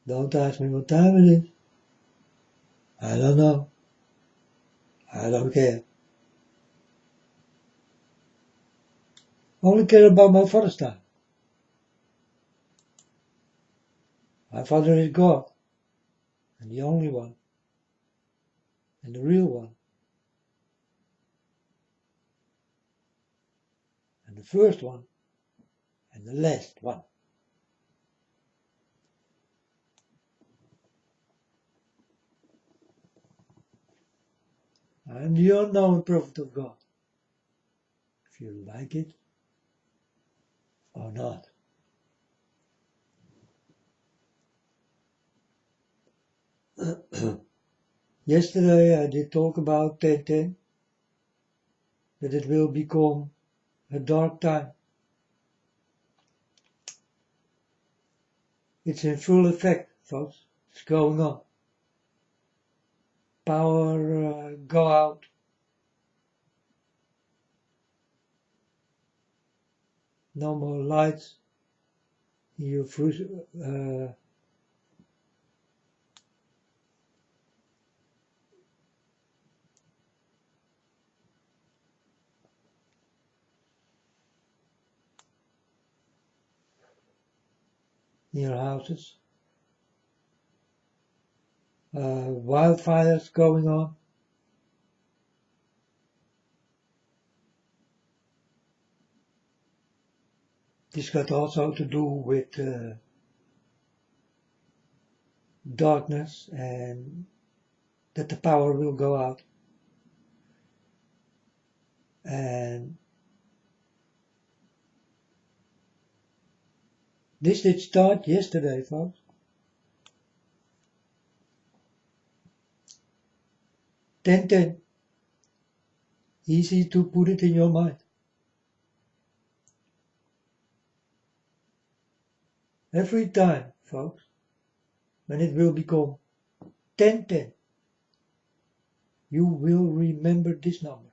Don't ask me what time it is. I don't know. I don't care. I only care about my Father's time. My Father is God, and the only one, and the real one, and the first one, and the last one. I am the unknown prophet of God, if you like it or not. Yesterday I did talk about 10:10, that it will become a dark time. It's in full effect, folks. It's going on. Power go out. No more lights in your in your houses. Wildfires going on. This got also to do with darkness and that the power will go out. And this did start yesterday, folks. 10:10. Easy to put it in your mind. Every time, folks, when it will become 10:10, you will remember this number.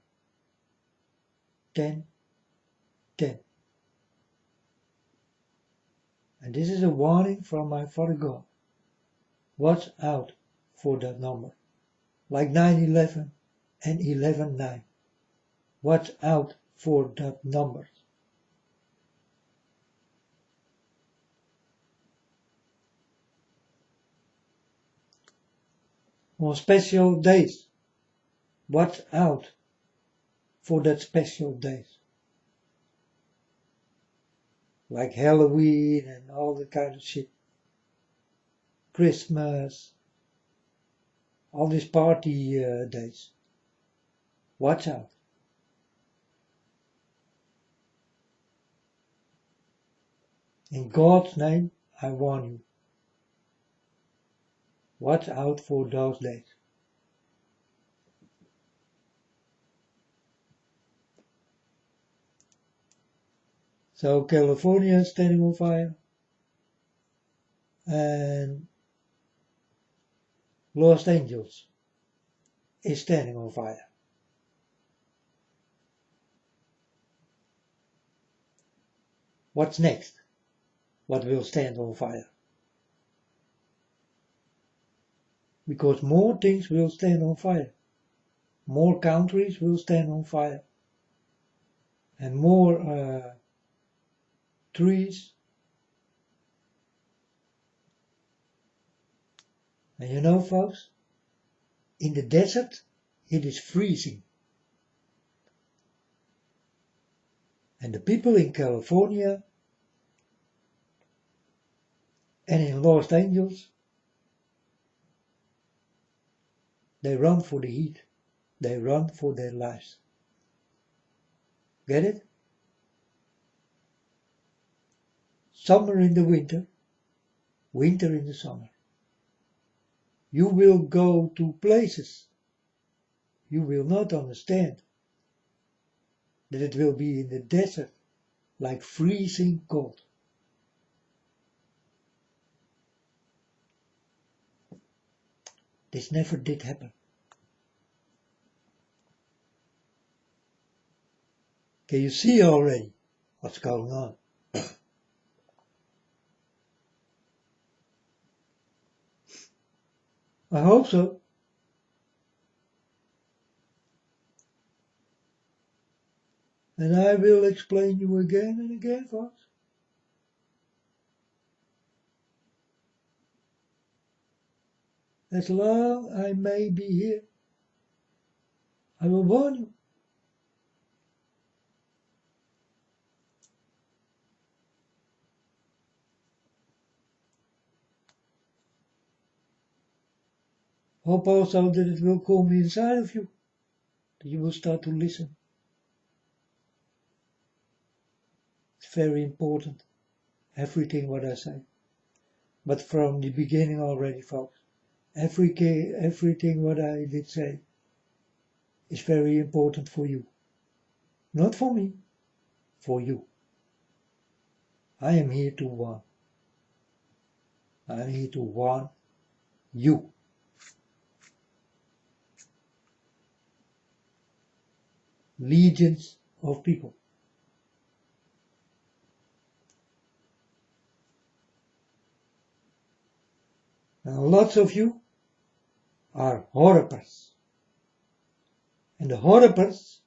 10:10. And this is a warning from my Father God. Watch out for that number. Like 9/11 and 11/9. Watch out for that number. On special days, watch out for that special days. Like Halloween and all that kind of shit. Christmas, all these party days. Watch out. In God's name, I warn you. Watch out for those days. So California is standing on fire. And Los Angeles is standing on fire. What's next? What will stand on fire? Because more things will stand on fire. More countries will stand on fire. And more trees. And you know, folks, in the desert it is freezing. And the people in California and in Los Angeles, they run for the heat. They run for their lives. Get it? Summer in the winter, winter in the summer. You will go to places you will not understand. That it will be in the desert, like freezing cold. This never did happen. Can you see already what's going on? I hope so. And I will explain you again and again, folks. As long I may be here, I will warn you. Hope also that it will come inside of you, that you will start to listen. It's very important, everything what I say. But from the beginning already, folks, everything what I did say is very important for you. Not for me, for you. I am here to warn. I am here to warn you. Legions of people. And lots of you are horrors. And the horrors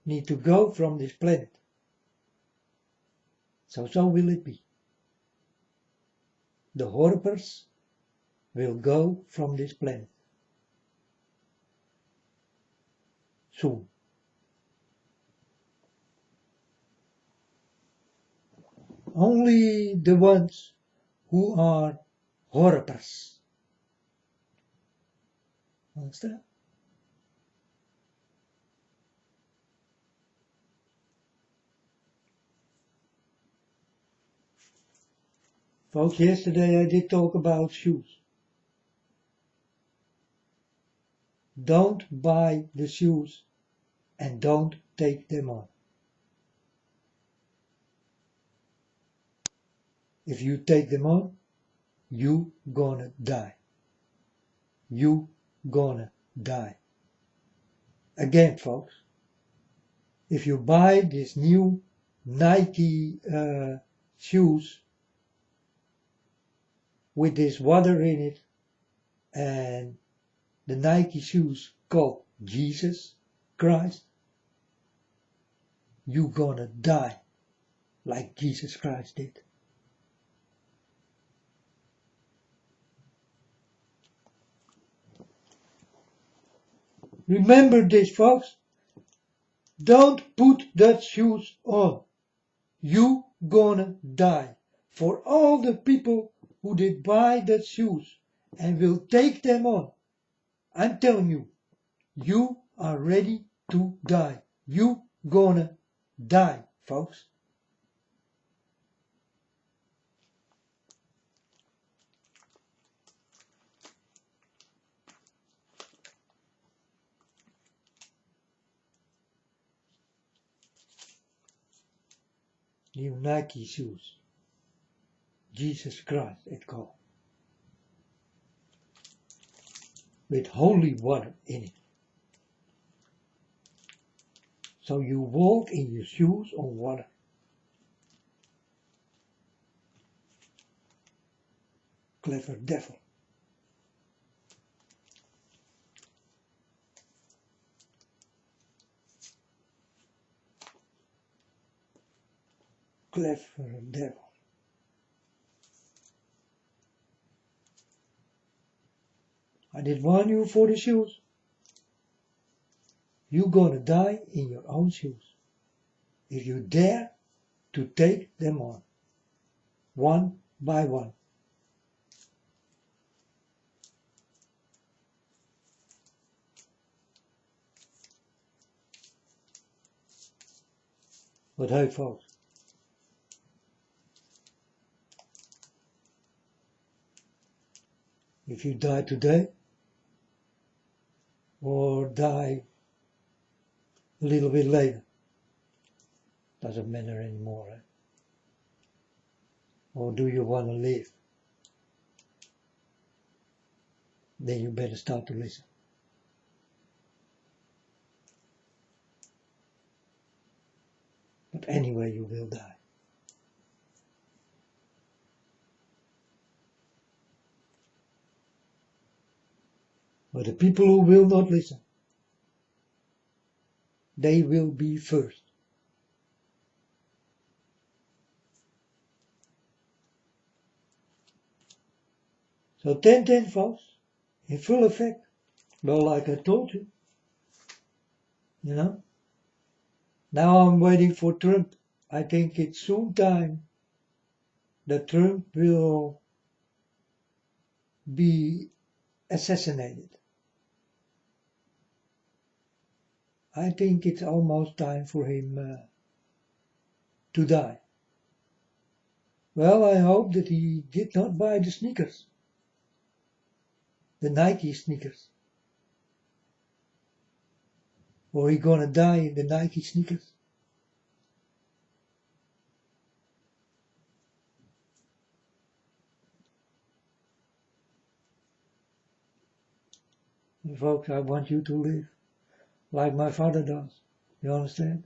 need to go from this planet. So will it be. The horrors will go from this planet. Soon. Only the ones who are horrors. Understand? Folks, yesterday I did talk about shoes. Don't buy the shoes and don't take them on. If you take them on, you gonna die. You gonna die. Again, folks, if you buy this new Nike shoes with this water in it and the Nike shoes called Jesus Christ, you gonna die like Jesus Christ did. Remember this, folks. Don't put that shoes on. You gonna die. For all the people who did buy that shoes and will take them on, I'm telling you, you are ready to die. You gonna die, folks. New Nike shoes. Jesus Christ it called. With holy water in it. So you walk in your shoes on water. Clever devil. Clever devil. I did warn you for the shoes. You gonna die in your own shoes. If you dare to take them on. One by one. But hey folks. If you die today, or die a little bit later, doesn't matter anymore. Eh? Or do you want to live? Then you better start to listen. But anyway, you will die. But the people who will not listen, they will be first. So 10-10 folks, in full effect. Well, like I told you, now I'm waiting for Trump. I think it's soon time that Trump will be assassinated. I think it's almost time for him to die. Well, I hope that he did not buy the sneakers, the Nike sneakers. Or he gonna die in the Nike sneakers. And folks, I want you to live like my father does. You understand?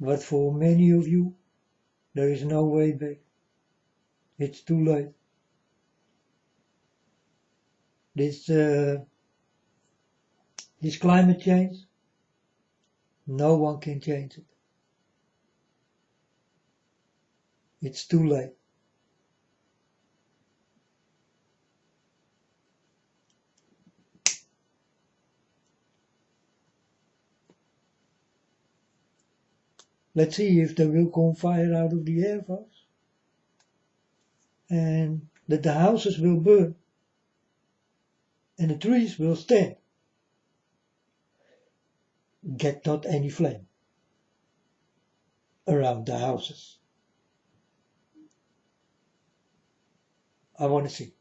But for many of you, there is no way back. It's too late. This climate change, no one can change it. It's too late. Let's see if there will come fire out of the air, folks. And that the houses will burn. And the trees will stand. Get not any flame around the houses. I want to see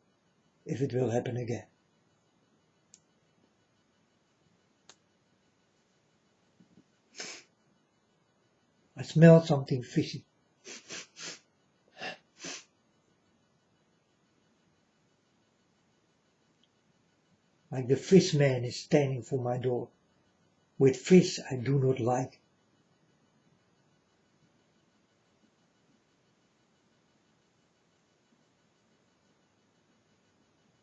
if it will happen again. I smell something fishy. Like the fish man is standing for my door. With fish I do not like.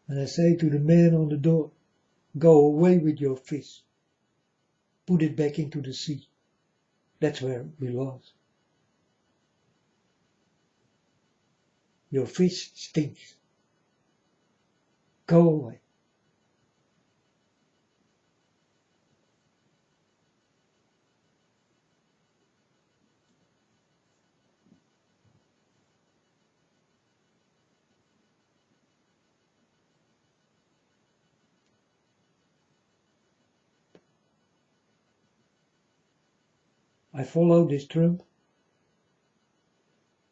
And I say to the man on the door, go away with your fish. Put it back into the sea. That's where it belongs. Your fish stinks. Go away. I follow this Trump.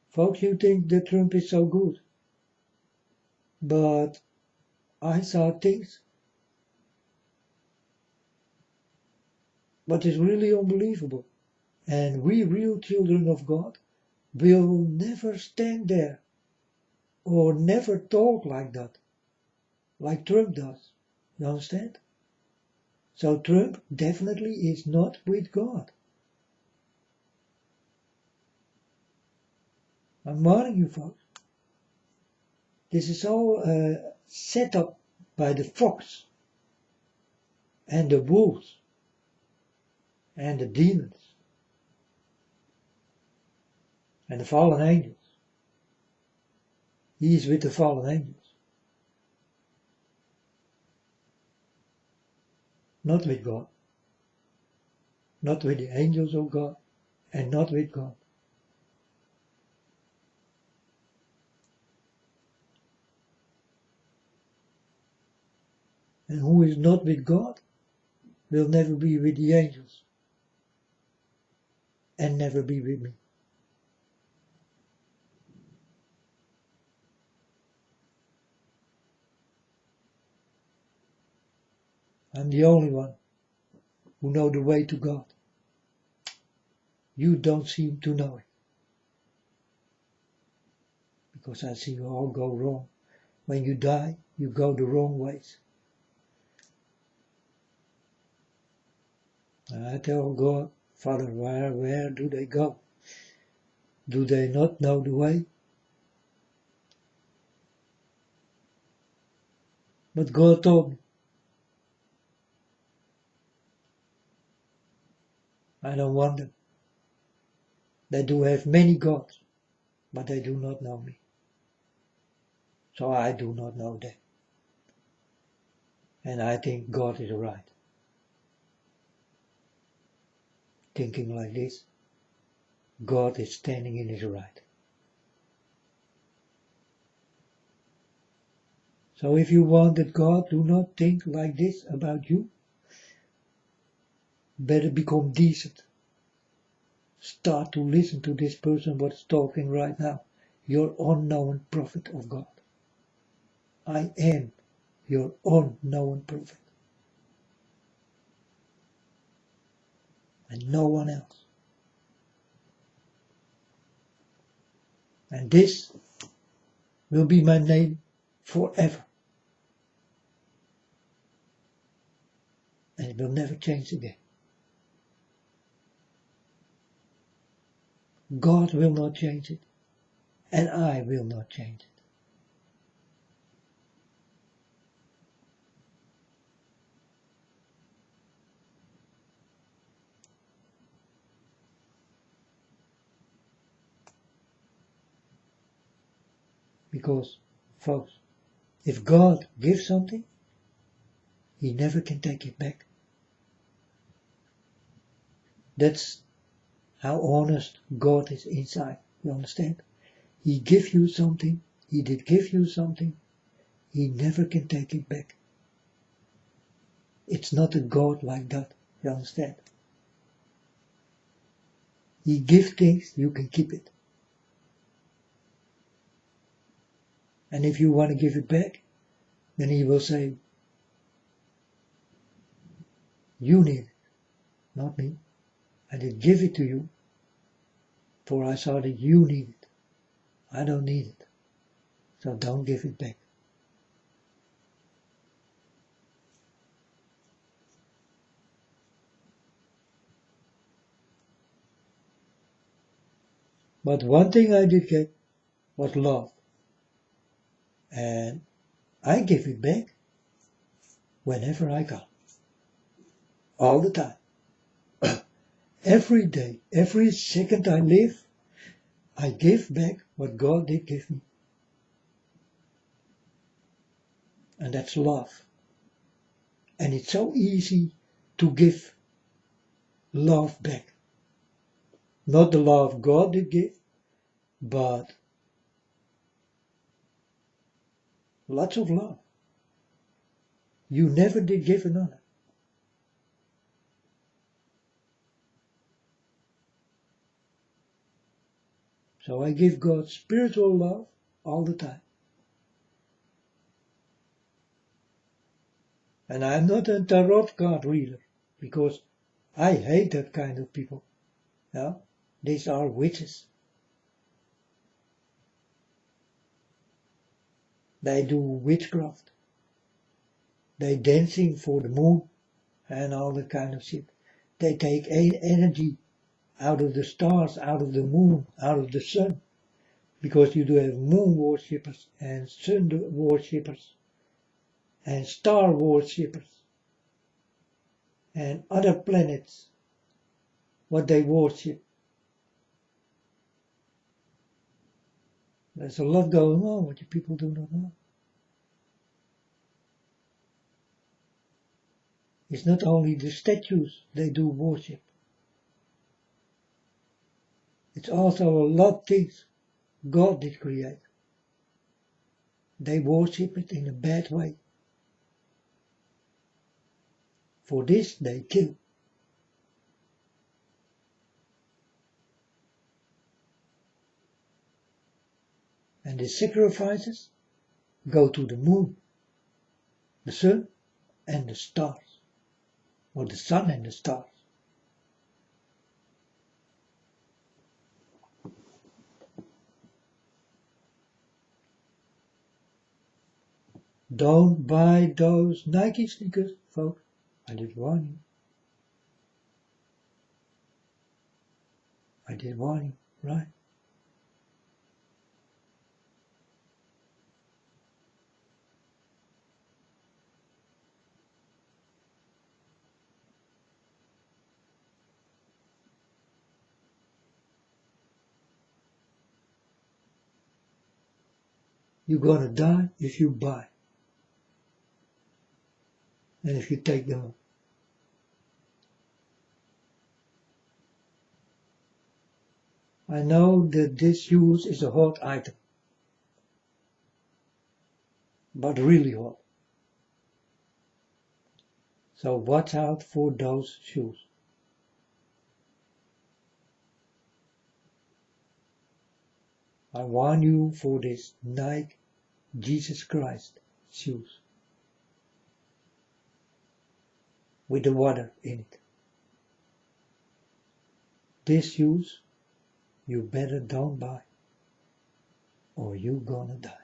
Folks, you think that Trump is so good. But I saw things. But it's really unbelievable. And we real children of God will never stand there or never talk like that, like Trump does. You understand? So Trump definitely is not with God. I'm warning you folks. This is all set up by the fox and the wolves and the demons and the fallen angels. He is with the fallen angels. Not with God. Not with the angels of God. And not with God. And who is not with God will never be with the angels. And never be with me. I'm the only one who know the way to God. You don't seem to know it. Because I see you all go wrong. When you die, you go the wrong ways. And I tell God, Father, where do they go? Do they not know the way? But God told me. I don't want them. They do have many gods, but they do not know me. So I do not know them. And I think God is right. Thinking like this, God is standing in his right. So if you want that God do not think like this about you, better become decent. Start to listen to this person what's talking right now. Your unknown prophet of God. I am your unknown prophet. And no one else. And this will be my name forever. And it will never change again. God will not change it. And I will not change it. Because, folks, if God gives something, he never can take it back. That's how honest God is inside. You understand? He give you something, he did give you something, he never can take it back. It's not a God like that. You understand? He gives things, you can keep it. And if you want to give it back, then he will say, you need it, not me. I did give it to you, for I saw that you need it. I don't need it. So don't give it back. But one thing I did get was love. And I give it back whenever I can. All the time. Every day, every second I live, I give back what God did give me. And that's love. And it's so easy to give love back. Not the love God did give, but lots of love. You never did give another. So I give God spiritual love all the time. And I'm not a tarot card reader, because I hate that kind of people. Yeah? These are witches. They do witchcraft. They dancing for the moon and all that kind of shit. They take energy out of the stars, out of the moon, out of the sun. Because you do have moon worshippers and sun worshippers and star worshippers and other planets, what they worship. There's a lot going on what you people do not know. It's not only the statues they do worship. It's also a lot of things God did create. They worship it in a bad way. For this they kill. And the sacrifices go to the moon, the sun and the stars. Or the sun and the stars. Don't buy those Nike sneakers, folks. I did warn you. I did warn you, right? You're gonna die if you buy. And if you take them. I know that this shoes is a hot item. But really hot. So watch out for those shoes. I warn you for this Nike Jesus Christ shoes. With the water in it. These shoes you better don't buy. Or you gonna die.